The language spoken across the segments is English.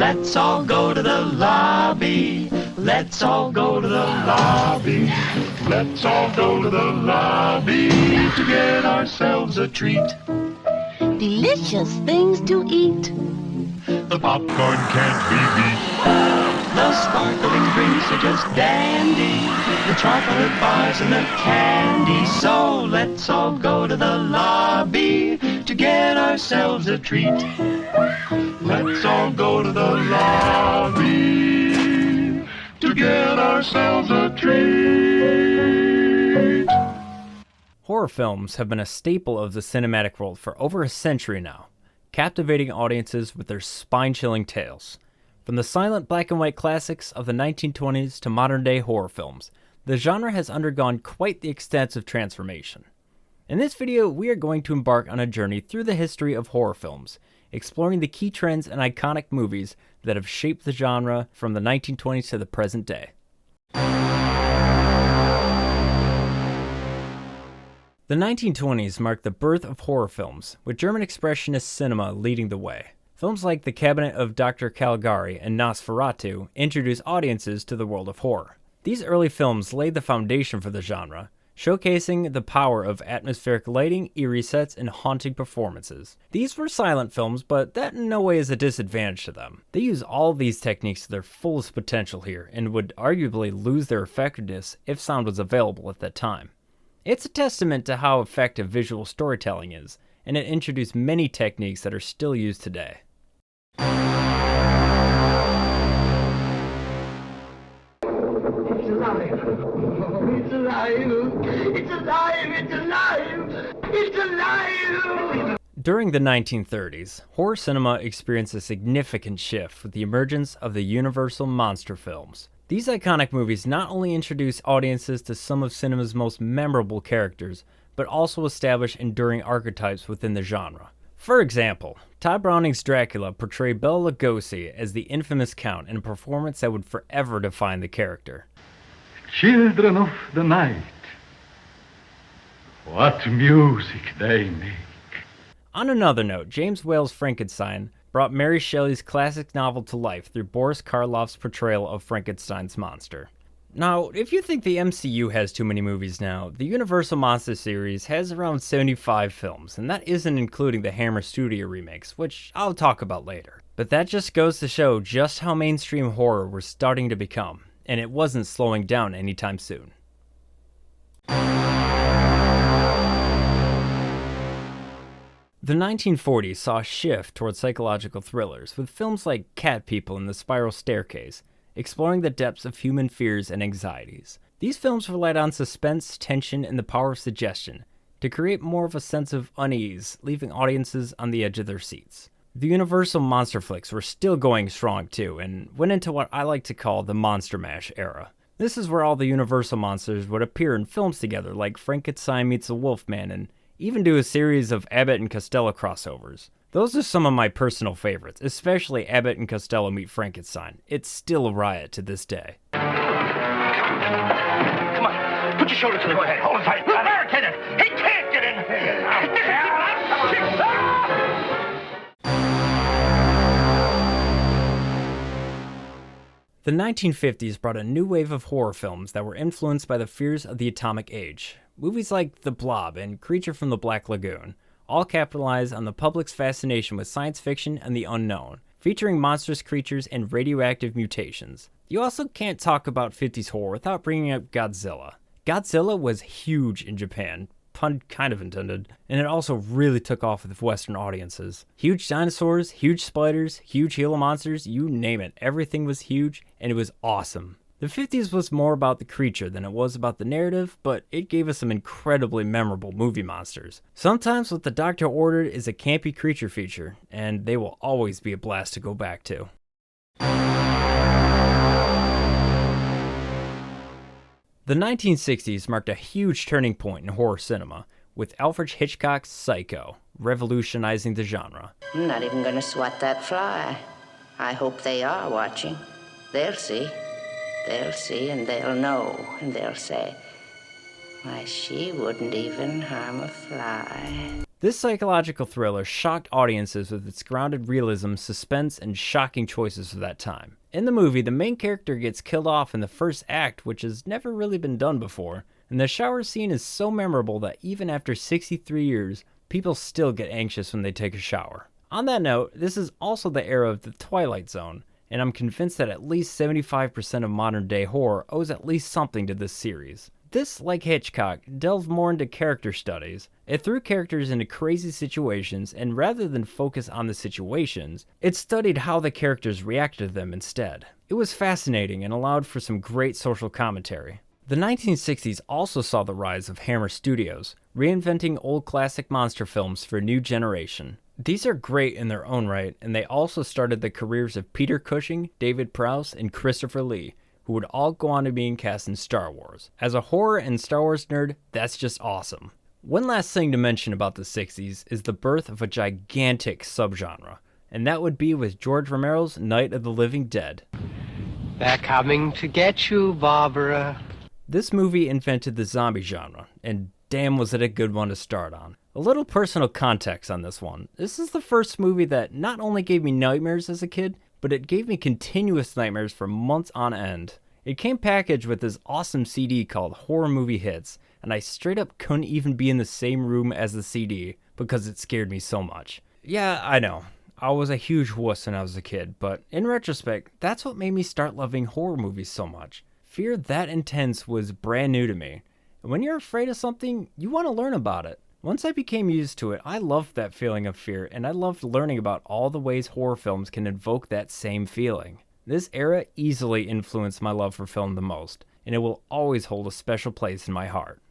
let's all go to the lobby. Let's all go to the lobby. Let's all go to the lobby to get ourselves a treat. Delicious things to eat. The popcorn can't be beat. The sparkling drinks are just dandy. The chocolate bars and the candy. So let's all go to the lobby to get ourselves a treat. Let's all go to the lobby to get ourselves a treat. Horror films have been a staple of the cinematic world for over a century now, captivating audiences with their spine-chilling tales. From the silent black and white classics of the 1920s to modern-day horror films, the genre has undergone quite the extensive transformation. In this video, we are going to embark on a journey through the history of horror films, exploring the key trends and iconic movies that have shaped the genre from the 1920s to the present day. The 1920s marked the birth of horror films, with German expressionist cinema leading the way. Films like The Cabinet of Dr. Caligari and Nosferatu introduced audiences to the world of horror. These early films laid the foundation for the genre, showcasing the power of atmospheric lighting, eerie sets, and haunting performances. These were silent films, but that in no way is a disadvantage to them. They use all these techniques to their fullest potential here, and would arguably lose their effectiveness if sound was available at that time. It's a testament to how effective visual storytelling is, and it introduced many techniques that are still used today. It's alive! It's alive! It's alive! It's alive! It's alive! During the 1930s, horror cinema experienced a significant shift with the emergence of the Universal monster films. These iconic movies not only introduced audiences to some of cinema's most memorable characters, but also established enduring archetypes within the genre. For example, Todd Browning's Dracula portrayed Bela Lugosi as the infamous Count in a performance that would forever define the character. Children of the night, what music they make. On another note, James Whale's Frankenstein brought Mary Shelley's classic novel to life through Boris Karloff's portrayal of Frankenstein's monster. Now, if you think the MCU has too many movies now, the Universal Monster series has around 75 films, and that isn't including the Hammer Studio remakes, which I'll talk about later. But that just goes to show just how mainstream horror was starting to become, and it wasn't slowing down anytime soon. The 1940s saw a shift towards psychological thrillers, with films like Cat People and The Spiral Staircase, exploring the depths of human fears and anxieties. These films relied on suspense, tension, and the power of suggestion to create more of a sense of unease, leaving audiences on the edge of their seats. The Universal monster flicks were still going strong too, and went into what I like to call the Monster Mash era. This is where all the Universal monsters would appear in films together, like Frankenstein meets the Wolfman, and even do a series of Abbott and Costello crossovers. Those are some of my personal favorites, especially Abbott and Costello meet Frankenstein. It's still a riot to this day. Come on, put your shoulder to the head. Hold it tight. Barricade it. He can't get in. The 1950s brought a new wave of horror films that were influenced by the fears of the atomic age. Movies like The Blob and Creature from the Black Lagoon all capitalize on the public's fascination with science fiction and the unknown, featuring monstrous creatures and radioactive mutations. You also can't talk about 50s horror without bringing up Godzilla. Godzilla was huge in Japan, pun kind of intended, and it also really took off with Western audiences. Huge dinosaurs, huge spiders, huge Gila monsters, you name it, everything was huge, and it was awesome. The 50s was more about the creature than it was about the narrative, but it gave us some incredibly memorable movie monsters. Sometimes what the doctor ordered is a campy creature feature, and they will always be a blast to go back to. The 1960s marked a huge turning point in horror cinema, with Alfred Hitchcock's Psycho revolutionizing the genre. I'm not even gonna swat that fly. I hope they are watching. They'll see. They'll see and they'll know, and they'll say, why, she wouldn't even harm a fly. This psychological thriller shocked audiences with its grounded realism, suspense, and shocking choices for that time. In the movie, the main character gets killed off in the first act, which has never really been done before, and the shower scene is so memorable that even after 63 years, people still get anxious when they take a shower. On that note, this is also the era of the Twilight Zone, and I'm convinced that at least 75% of modern-day horror owes at least something to this series. This, like Hitchcock, delved more into character studies. It threw characters into crazy situations, and rather than focus on the situations, it studied how the characters reacted to them instead. It was fascinating and allowed for some great social commentary. The 1960s also saw the rise of Hammer Studios, reinventing old classic monster films for a new generation. These are great in their own right, and they also started the careers of Peter Cushing, David Prowse, and Christopher Lee, who would all go on to being cast in Star Wars. As a horror and Star Wars nerd, that's just awesome. One last thing to mention about the 60s is the birth of a gigantic subgenre, and that would be with George Romero's Night of the Living Dead. They're coming to get you, Barbara. This movie invented the zombie genre, and damn was it a good one to start on. A little personal context on this one. This is the first movie that not only gave me nightmares as a kid, but it gave me continuous nightmares for months on end. It came packaged with this awesome CD called Horror Movie Hits, and I straight up couldn't even be in the same room as the CD because it scared me so much. Yeah, I know. I was a huge wuss when I was a kid, but in retrospect, that's what made me start loving horror movies so much. Fear that intense was brand new to me. And when you're afraid of something, you want to learn about it. Once I became used to it, I loved that feeling of fear, and I loved learning about all the ways horror films can invoke that same feeling. This era easily influenced my love for film the most, and it will always hold a special place in my heart.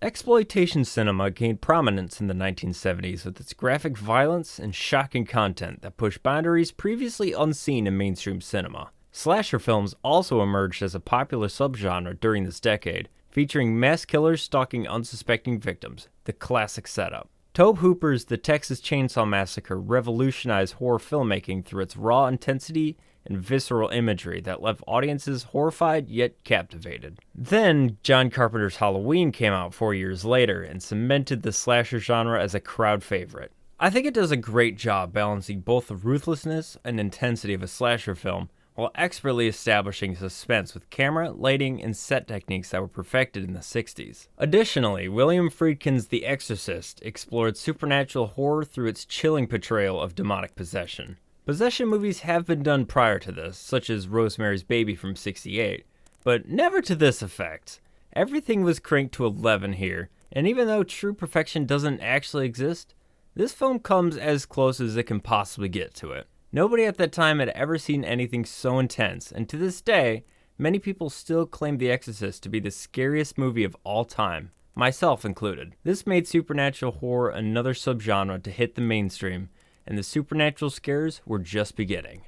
Exploitation cinema gained prominence in the 1970s with its graphic violence and shocking content that pushed boundaries previously unseen in mainstream cinema. Slasher films also emerged as a popular subgenre during this decade, featuring mass killers stalking unsuspecting victims, the classic setup. Tobe Hooper's The Texas Chainsaw Massacre revolutionized horror filmmaking through its raw intensity and visceral imagery that left audiences horrified yet captivated. Then, John Carpenter's Halloween came out 4 years later and cemented the slasher genre as a crowd favorite. I think it does a great job balancing both the ruthlessness and intensity of a slasher film while expertly establishing suspense with camera, lighting, and set techniques that were perfected in the 60s. Additionally, William Friedkin's The Exorcist explored supernatural horror through its chilling portrayal of demonic possession. Possession movies have been done prior to this, such as Rosemary's Baby from '68, but never to this effect. Everything was cranked to 11 here, and even though true perfection doesn't actually exist, this film comes as close as it can possibly get to it. Nobody at that time had ever seen anything so intense, and to this day, many people still claim The Exorcist to be the scariest movie of all time, myself included. This made supernatural horror another subgenre to hit the mainstream, and the supernatural scares were just beginning.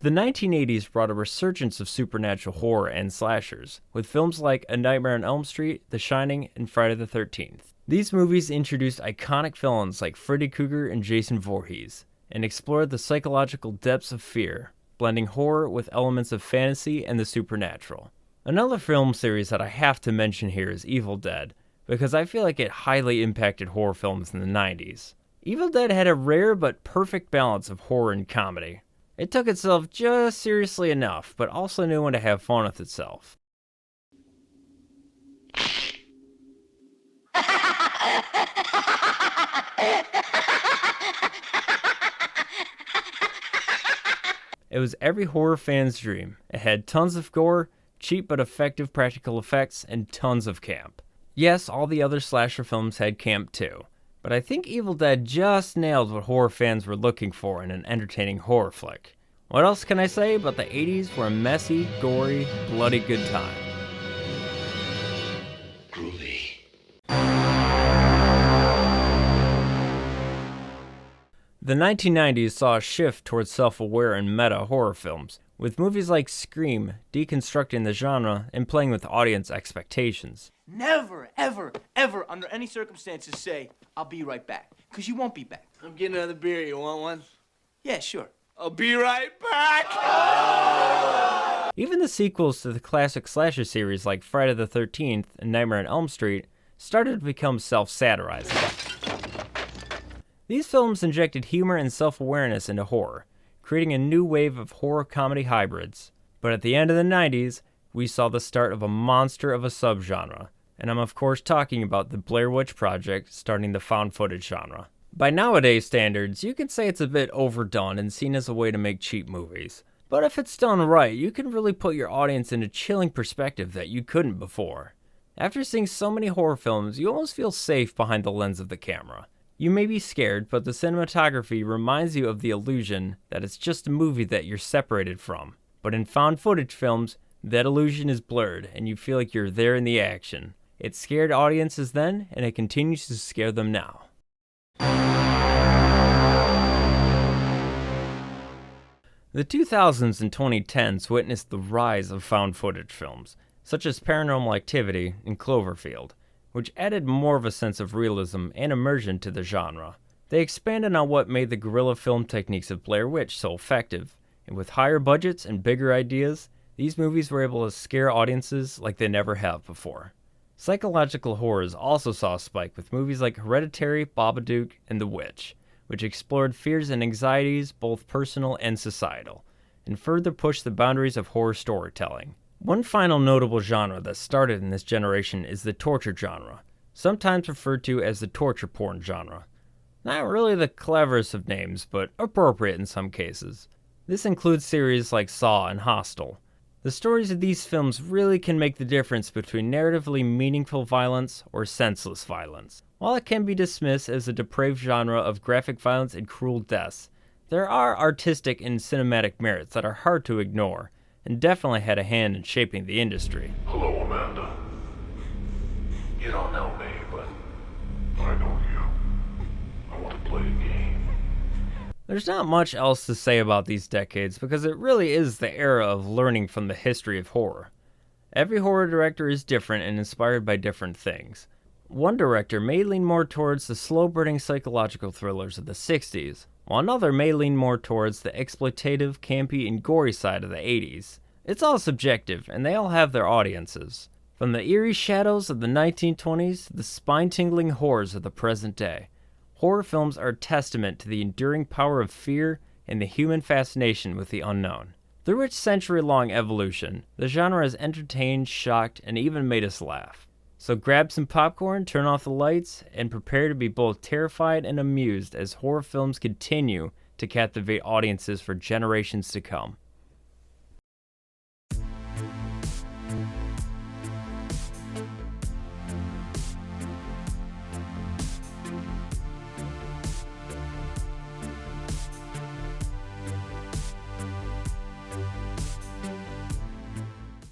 The 1980s brought a resurgence of supernatural horror and slashers, with films like A Nightmare on Elm Street, The Shining, and Friday the 13th. These movies introduced iconic villains like Freddy Krueger and Jason Voorhees, and explored the psychological depths of fear, blending horror with elements of fantasy and the supernatural. Another film series that I have to mention here is Evil Dead, because I feel like it highly impacted horror films in the 90s. Evil Dead had a rare but perfect balance of horror and comedy. It took itself just seriously enough, but also knew when to have fun with itself. It was every horror fan's dream. It had tons of gore, cheap but effective practical effects, and tons of camp. Yes, all the other slasher films had camp too, but I think Evil Dead just nailed what horror fans were looking for in an entertaining horror flick. What else can I say but the 80s were a messy, gory, bloody good time. Groovy. The 1990s saw a shift towards self-aware and meta horror films, with movies like Scream deconstructing the genre and playing with audience expectations. Never, ever, ever, under any circumstances say, I'll be right back. Because you won't be back. I'm getting another beer. You want one? Yeah, sure. I'll be right back! Even the sequels to the classic slasher series like Friday the 13th and Nightmare on Elm Street started to become self-satirizing. These films injected humor and self-awareness into horror, creating a new wave of horror comedy hybrids. But at the end of the 90s, we saw the start of a monster of a subgenre, and I'm of course talking about the Blair Witch Project starting the found footage genre. By nowadays standards, you could say it's a bit overdone and seen as a way to make cheap movies. But if it's done right, you can really put your audience in a chilling perspective that you couldn't before. After seeing so many horror films, you almost feel safe behind the lens of the camera. You may be scared, but the cinematography reminds you of the illusion that it's just a movie that you're separated from. But in found footage films, that illusion is blurred and you feel like you're there in the action. It scared audiences then, and it continues to scare them now. The 2000s and 2010s witnessed the rise of found footage films, such as Paranormal Activity and Cloverfield, which added more of a sense of realism and immersion to the genre. They expanded on what made the guerrilla film techniques of Blair Witch so effective, and with higher budgets and bigger ideas, these movies were able to scare audiences like they never have before. Psychological horrors also saw a spike with movies like Hereditary, Babadook, and The Witch, which explored fears and anxieties, both personal and societal, and further pushed the boundaries of horror storytelling. One final notable genre that started in this generation is the torture genre, sometimes referred to as the torture porn genre. Not really the cleverest of names, but appropriate in some cases. This includes series like Saw and Hostel. The stories of these films really can make the difference between narratively meaningful violence or senseless violence. While it can be dismissed as a depraved genre of graphic violence and cruel deaths, there are artistic and cinematic merits that are hard to ignore, and definitely had a hand in shaping the industry. Hello, Amanda. You don't know me, but I know you. I want to play a game. There's not much else to say about these decades because it really is the era of learning from the history of horror. Every horror director is different and inspired by different things. One director may lean more towards the slow-burning psychological thrillers of the 60s, while another may lean more towards the exploitative, campy, and gory side of the 80s. It's all subjective, and they all have their audiences. From the eerie shadows of the 1920s to the spine-tingling horrors of the present day, horror films are a testament to the enduring power of fear and the human fascination with the unknown. Through its century-long evolution, the genre has entertained, shocked, and even made us laugh. So grab some popcorn, turn off the lights, and prepare to be both terrified and amused as horror films continue to captivate audiences for generations to come.